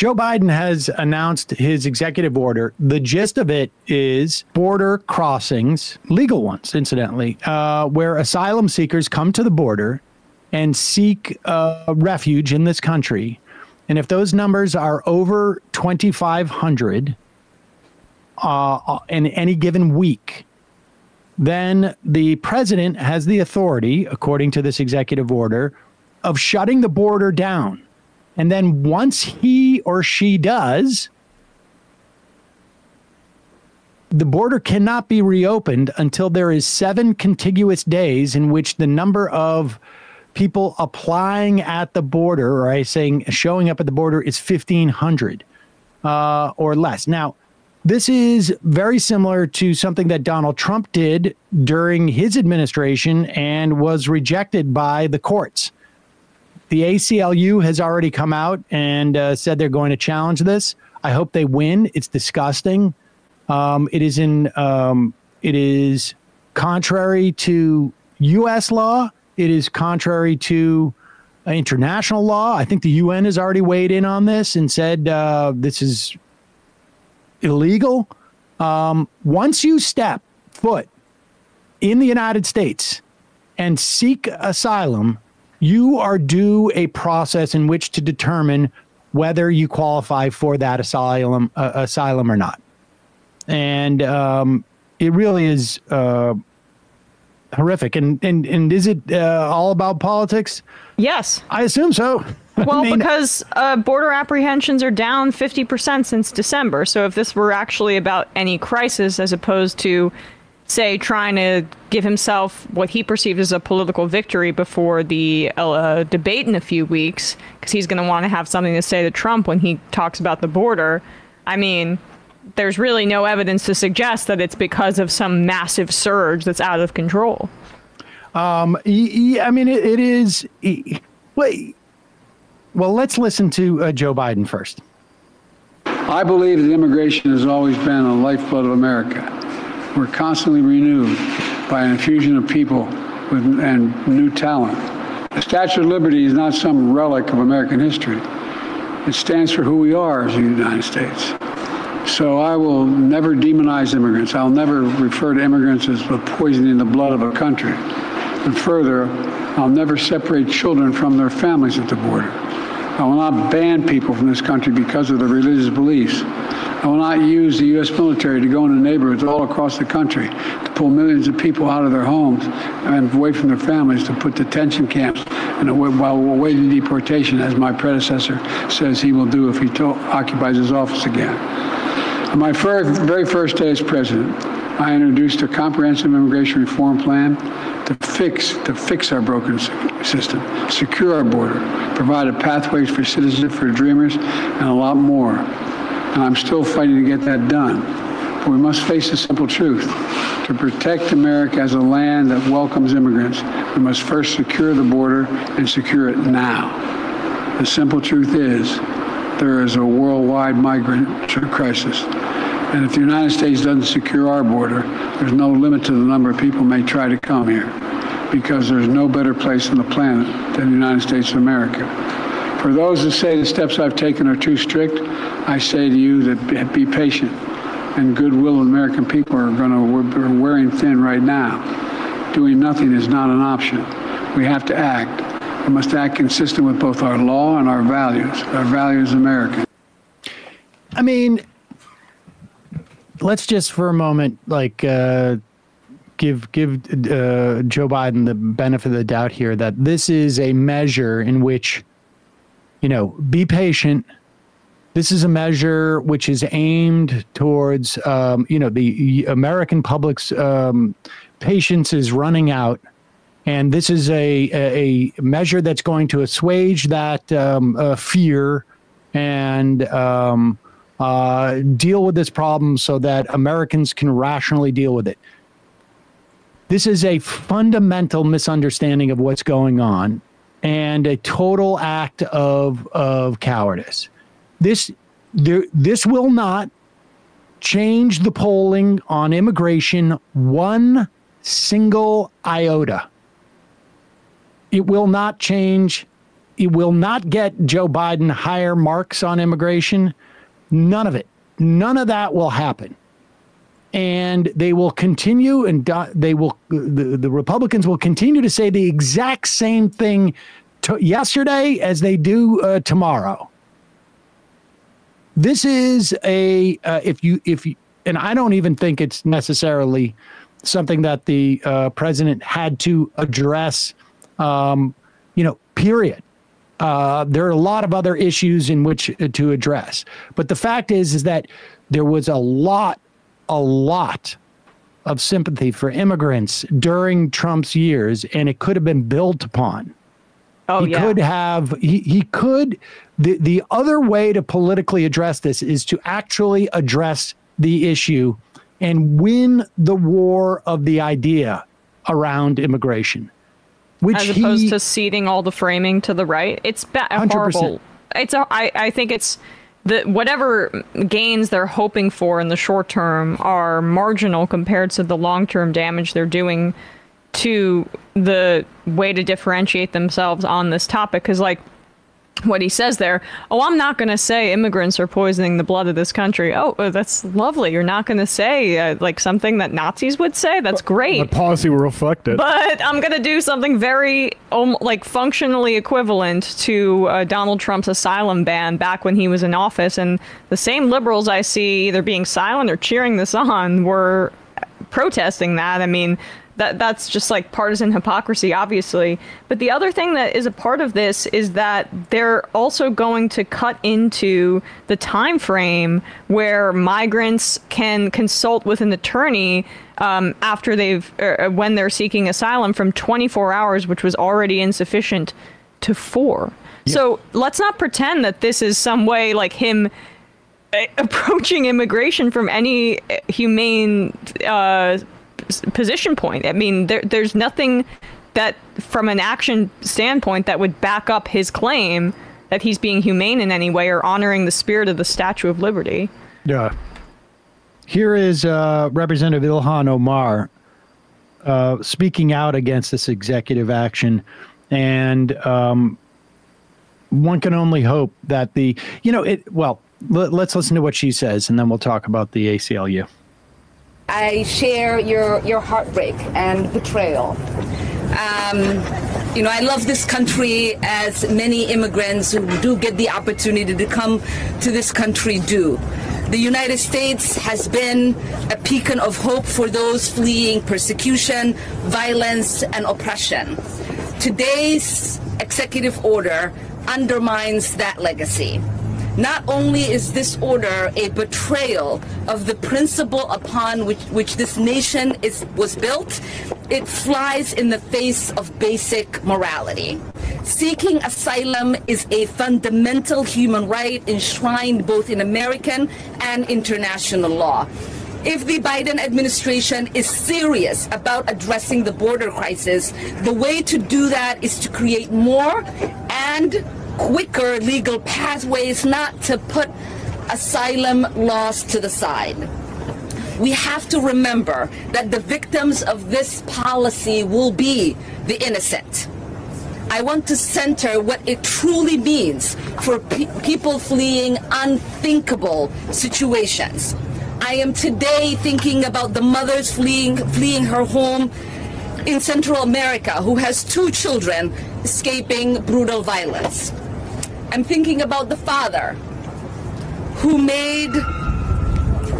Joe Biden has announced his executive order. The gist of it is border crossings, legal ones, incidentally, where asylum seekers come to the border and seek refuge in this country. And if those numbers are over 2,500 in any given week, then the president has the authority, according to this executive order, of shutting the border down. And then once he or she does, the border cannot be reopened until there is 7 contiguous days in which the number of people applying at the border, or I saying showing up at the border, is 1,500 or less. Now, this is very similar to something that Donald Trump did during his administration and was rejected by the courts. The ACLU has already come out and said they're going to challenge this. I hope they win. It's disgusting. It is contrary to U.S. law. It is contrary to international law. I think the UN has already weighed in on this and said this is illegal. Once you step foot in the United States and seek asylum, you are due a process in which to determine whether you qualify for that asylum or not. And it really is horrific. And is it all about politics? Yes. I assume so. Well, because border apprehensions are down 50% since December. So if this were actually about any crisis, as opposed to, say, trying to give himself what he perceived as a political victory before the debate in a few weeks, because he's going to want to have something to say to Trump when he talks about the border. I mean, there's really no evidence to suggest that it's because of some massive surge that's out of control. I mean, it is. Well, let's listen to Joe Biden first. I believe that immigration has always been the lifeblood of America. We're constantly renewed by an infusion of people and new talent. The Statue of Liberty is not some relic of American history. It stands for who we are as the United States. So I will never demonize immigrants. I'll never refer to immigrants as poisoning the blood of a country. And further, I'll never separate children from their families at the border. I will not ban people from this country because of their religious beliefs. I will not use the U.S. military to go into neighborhoods all across the country to pull millions of people out of their homes and away from their families to put detention camps and while awaiting deportation, as my predecessor says he will do if he occupies his office again. On my very first day as president, I introduced a comprehensive immigration reform plan to fix our broken system, secure our border, provide pathways for citizenship for dreamers, and a lot more. And I'm still fighting to get that done. But we must face the simple truth. To protect America as a land that welcomes immigrants, we must first secure the border and secure it now. The simple truth is, there is a worldwide migrant crisis. And if the United States doesn't secure our border, there's no limit to the number of people may try to come here, because there's no better place on the planet than the United States of America. For those that say the steps I've taken are too strict, I say to you that be patient. And goodwill of American people are wearing thin right now. Doing nothing is not an option. We have to act. We must act consistent with both our law and our values as Americans. I mean, let's just for a moment, give Joe Biden the benefit of the doubt here that this is a measure in which, be patient. This is a measure which is aimed towards, the American public's patience is running out. And this is a measure that's going to assuage that fear and deal with this problem so that Americans can rationally deal with it. This is a fundamental misunderstanding of what's going on and a total act of cowardice. This will not change the polling on immigration one single iota. It will not change it will not get Joe Biden higher marks on immigration. None of it. None of that will happen. And they will continue, and the Republicans will continue to say the exact same thing yesterday as they do tomorrow. This is if you, and I don't even think it's necessarily something that the president had to address, period. There are a lot of other issues in which to address. But the fact is that there was a lot of sympathy for immigrants during Trump's years, and it could have been built upon. Oh, he could have, he could, the other way to politically address this is to actually address the issue and win the war of the idea around immigration. Which as opposed to ceding all the framing to the right. It's horrible. I think it's whatever gains they're hoping for in the short term are marginal compared to the long-term damage they're doing to the way to differentiate themselves on this topic. Because, like, what he says there, I'm not going to say immigrants are poisoning the blood of this country. Oh, that's lovely. You're not going to say like something that Nazis would say. That's great. The policy will reflect it. But I'm going to do something very like functionally equivalent to Donald Trump's asylum ban back when he was in office. And the same liberals I see either being silent or cheering this on were protesting that. I mean, that's just like partisan hypocrisy, obviously. But the other thing that is a part of this is that they're also going to cut into the time frame where migrants can consult with an attorney after when they're seeking asylum from 24 hours, which was already insufficient, to 4. Yeah. So let's not pretend that this is some way like him approaching immigration from any humane position point. I mean, there's nothing that from an action standpoint that would back up his claim that he's being humane in any way or honoring the spirit of the Statue of Liberty. Yeah. Here is Representative Ilhan Omar speaking out against this executive action. And one can only hope that let's listen to what she says, and then we'll talk about the ACLU. I share your heartbreak and betrayal. I love this country, as many immigrants who do get the opportunity to come to this country do. The United States has been a beacon of hope for those fleeing persecution, violence, and oppression. Today's executive order undermines that legacy. Not only is this order a betrayal of the principle upon which this nation was built, it flies in the face of basic morality. Seeking asylum is a fundamental human right enshrined both in American and international law. If the Biden administration is serious about addressing the border crisis, the way to do that is to create more and quicker legal pathways, not to put asylum laws to the side. We have to remember that the victims of this policy will be the innocent. I want to center what it truly means for people fleeing unthinkable situations. I am today thinking about the mothers fleeing her home in Central America who has 2 children escaping brutal violence. I'm thinking about the father who made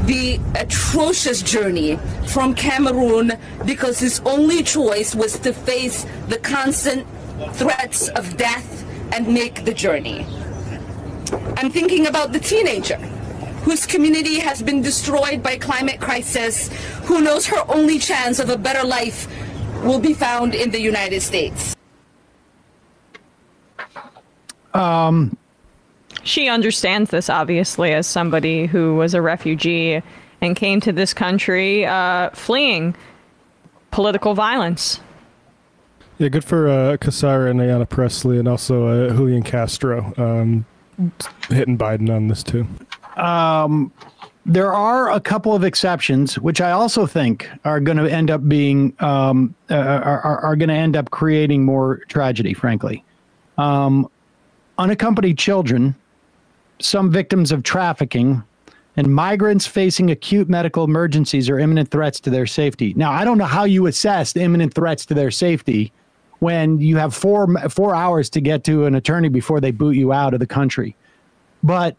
the atrocious journey from Cameroon because his only choice was to face the constant threats of death and make the journey. I'm thinking about the teenager whose community has been destroyed by climate crisis, who knows her only chance of a better life will be found in the United States. She understands this, obviously, as somebody who was a refugee and came to this country fleeing political violence. Yeah, good for Cassara and Ayanna Pressley, and also Julian Castro hitting Biden on this too. There are a couple of exceptions, which I also think are going to end up being are going to end up creating more tragedy, frankly. unaccompanied children, some victims of trafficking, and migrants facing acute medical emergencies or imminent threats to their safety. Now, I don't know how you assess the imminent threats to their safety when you have four hours to get to an attorney before they boot you out of the country. But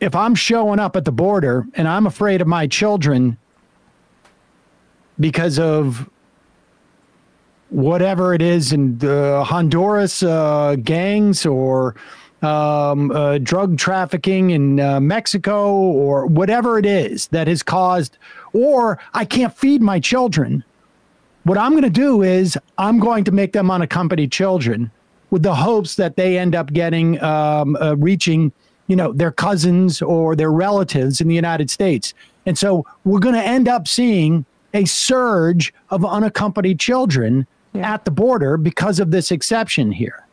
if I'm showing up at the border and I'm afraid of my children because of whatever it is in Honduras gangs or drug trafficking in Mexico or whatever it is that has caused, or I can't feed my children, what I'm going to do is I'm going to make them unaccompanied children with the hopes that they end up getting, reaching, their cousins or their relatives in the United States. And so we're going to end up seeing a surge of unaccompanied children at the border because of this exception here.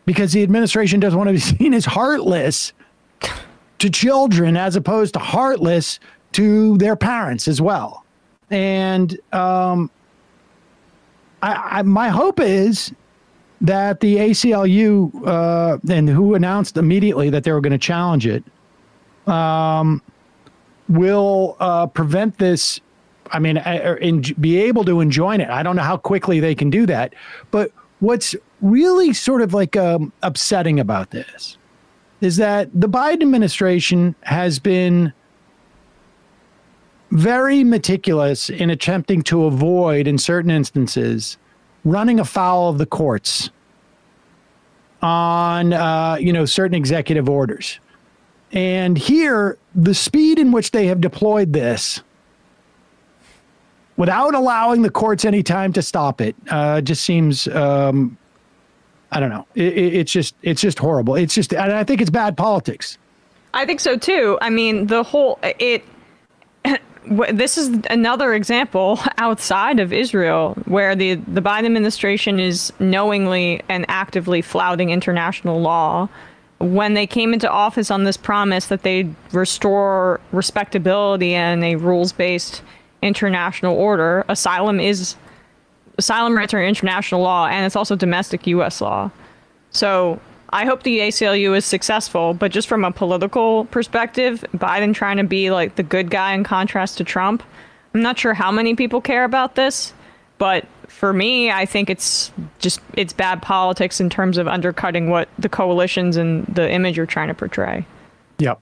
Because the administration doesn't want to be seen as heartless to children as opposed to heartless to their parents as well. And my hope is that the ACLU, and who announced immediately that they were going to challenge it, will prevent this. I mean, be able to enjoin it. I don't know how quickly they can do that. But what's really sort of like upsetting about this is that the Biden administration has been very meticulous in attempting to avoid, in certain instances, running afoul of the courts on, certain executive orders. And here, the speed in which they have deployed this, without allowing the courts any time to stop it, just seems, I don't know. It's just horrible. It's just, and I think it's bad politics. I think so too. I mean, this is another example outside of Israel where the Biden administration is knowingly and actively flouting international law. When they came into office on this promise that they'd restore respectability and a rules-based international order, asylum rights are international law, and it's also domestic U.S. law. So I hope the ACLU is successful, but just from a political perspective, Biden trying to be like the good guy in contrast to Trump, I'm not sure how many people care about this, but for me, I think it's bad politics in terms of undercutting what the coalitions and the image you're trying to portray. Yep.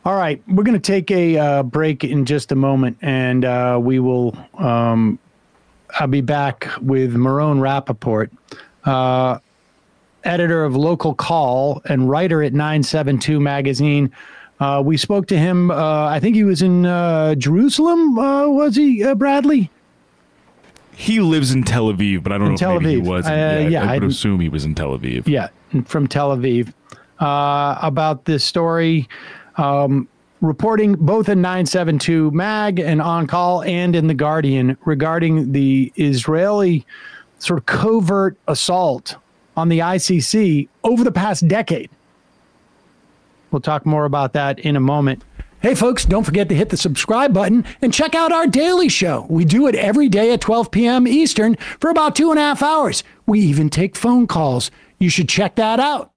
All right, we're going to take a break in just a moment, and we will. I'll be back with Marone Rappaport, editor of Local Call and writer at 972 Magazine. We spoke to him. I think he was in Jerusalem. Was he, Bradley? He lives in Tel Aviv, but I don't know if maybe he was. I would assume he was in Tel Aviv. Yeah, from Tel Aviv. About this story, reporting both in 972 Mag and On Call and in The Guardian regarding the Israeli sort of covert assault on the ICC over the past decade. We'll talk more about that in a moment. Hey, folks, don't forget to hit the subscribe button and check out our daily show. We do it every day at 12 p.m. Eastern for about 2.5 hours. We even take phone calls. You should check that out.